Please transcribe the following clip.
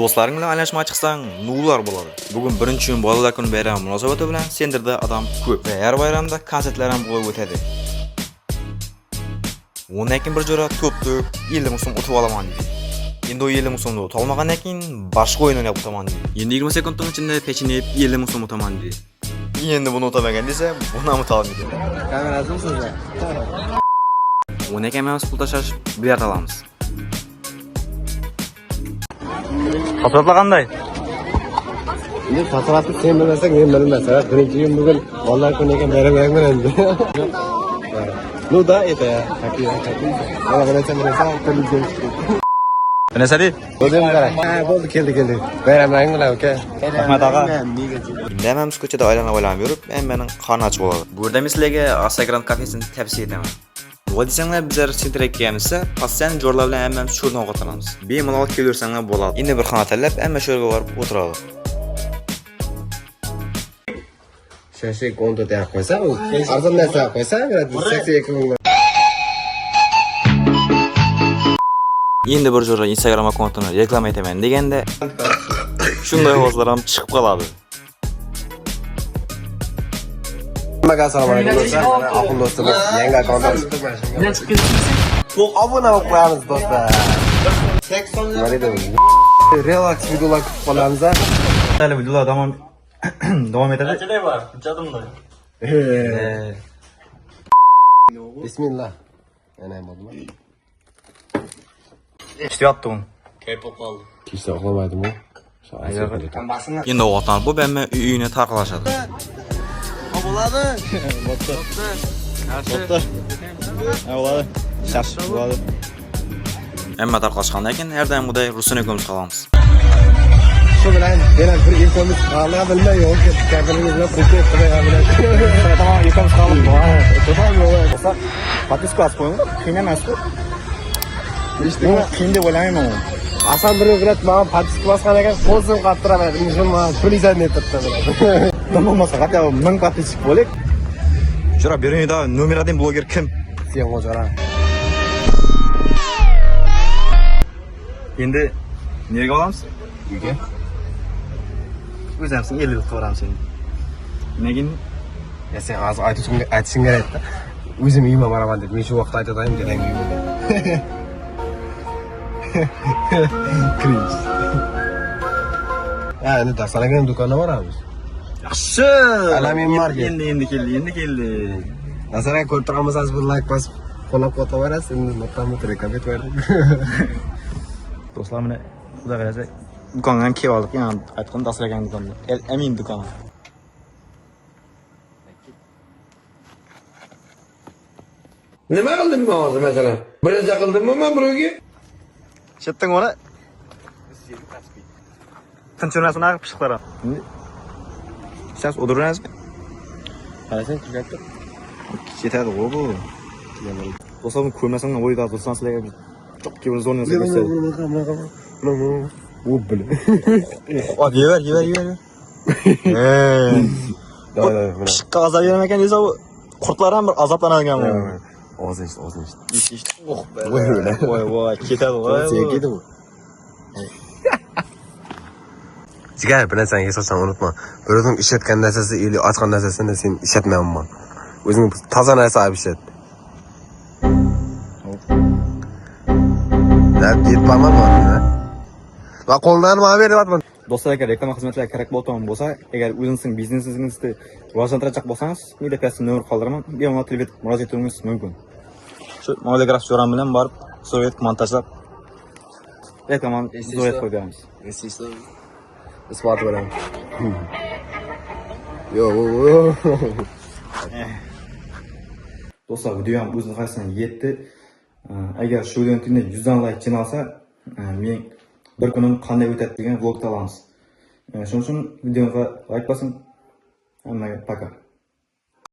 Do'stlaring bilan alashmoqchi chiqsang, nuvlar bo'ladi. Bugun 1-iyun bolalar kuni bayrami munosabati bilan sendirda odam ko'p va har bayramda konsertlar ham bo'lib o'tadi. Undan keyin bir jo'ra to'p-to'p 50 ming so'm o'tib olaman dedi. Endi o 50 ming so'mni o'tolmagandan keyin boshqa o'yin o'ynab o'taman dedi. Endi 20 sekundning ichida pechenep 50 ming so'm o'taman dedi. Endi buni o'tamagan desa, buni ham o'tolmaydi. Kamerasini sizda. Undan keyin biz pul tashlash bilet olamiz. Fotoğraflar qanday? Endi fotoğrafni sen bilmasang men bilmayman. Birinchi kun bugun bolalar kuniga bayram endi. Ну да, это happy. Ana bilasan qo'lingizga. Nasari? O'zim qarang. Ha, bo'ldi, keldi. Bayramlang bilan, aka. Rahmat og'a. Endi hammamiz ko'chada aylanib yurib, hammaning qorni och bo'ladi. Bu yerda men sizlarga Instagram kafesini tavsiya etaman. Nima desanglar, bizlar sentrga kelganimizda, passan jo'rlar bilan hammamiz sho'rni ovqatlanamiz. Bemalol kelaversanglar bo'ladi. Endi bir xona tanlab, hamma sho'rga borib o'tiradi. Shashlik konto deb qo'ysa, u arzon narsa qo'ysa, seksiya ko'ngil. Endi bir jo'ra Instagram akkauntini reklama etaman deganda, shunday ovozlar ham chiqib qoladi. Hammaga assalomu alaykum do'stlar. Oxun do'stimiz yangi akkauntimiz. To'q obuna bo'lib qo'yamiz do'stlar. 80 nima deydi? Relax videolar kutib qolamiz. Hali videolar davom etadi. Qanchalar bor? Hujjatimda. Bismillah. Yana ham bo'ldimi? Ishlayapti u. Kayf qoldi. Kishda uxlamaydimi? Endi ovqatlanib bo'lib, hamma uyini tarqalashadi. Bo'ladi. Bo'ladi. Shash bo'ladi. Hamma tarqalishgandan keyin erdamg'iday Ruslan akamizga qolamiz. Shu bilan yana bir ilkomiz qolgan bilmay yo'q. Kabiringiz bilan qo'shib qo'ygan bilan. Tamam, ilkomiz qoldi. Bo'lsa, подписку asib qo'ying. Qiyin emas-ku. Qiyin deb o'ylamayman. Asan bir bilan men подписку bosgan ekan, qo'zim qattiraman. Shuni pulizdan netibdi. Bo'lmasa, hatto 1000 подписчик bo'lik. Jura beringda nomeradin bloger kim? Sen o'jara. Endi nerga olamiz? Uyga. O'zimsin 50 yil qilib seni. Negin? Ya sen hozir aytishing kerak-da. O'zim uyimga boraman deb, men shu vaqtda aytadayin kerak uyimga. Cringe. Ya, endi Darsanagam do'konga boramiz. Yaxshi. Alamin market. Endi keldi. Darsanag ko'rib turamiz, bir like bosib, qo'llab qo'ytaverasiz. Endi motamot reklama etib Do'stlar, mana xudo xolasa do'konga ham kelib oldik. Yani aytgan Darsanag do'konda. Amin do'koni. Nima qildim men hozir masalan? Birinchi qildimmi men birovga? Chetdan ona. Tinchunasini aqib pishiqlar. Siz o'tirinasizmi? Qarasang, chiqyapti. Ketadi bu. Do'stlar, ko'rmasang o'yda do'stlar sizlarga çok gibi zorlansa göster. Bu bile. Hadi yever. Pishiqqa azap bermagan desa, qurtlar ham bir azoblanadigan bu. Og'zing işte. İşte. Oh be. Voy, ketadi voy. Sen bu. Jigar, bir narsani eslashni unutma. Birovning ishlatgan narsasi, ili ochgan narsasini sen ishlatmayapman. O'zing toza narsa olib ishlat. Deb yetmaman bor-da. Va qo'ldan nima beryapman? Do'stlar, agar reklama xizmatlari kerak bo'lsa, agar o'zingizning biznesingizni rivojlantirajak bo'lsangiz, menda pastda nomer qoldiraman. Bemalol telefon murojaat etishingiz mumkin. Shu modelgraf jo'ram bilan borib, sovet montajlab reklamani zo'yat qo'yib beramiz. Isbot bilan. Yo. Do'stlar, video ham o'z nihoyasiga yetdi. Agar shu videoning tunda 100 dan like jinosa, men bir kunim qanday o'tadi degan vlog olamiz. Shuning uchun videoga like bosing. Hammaga paka.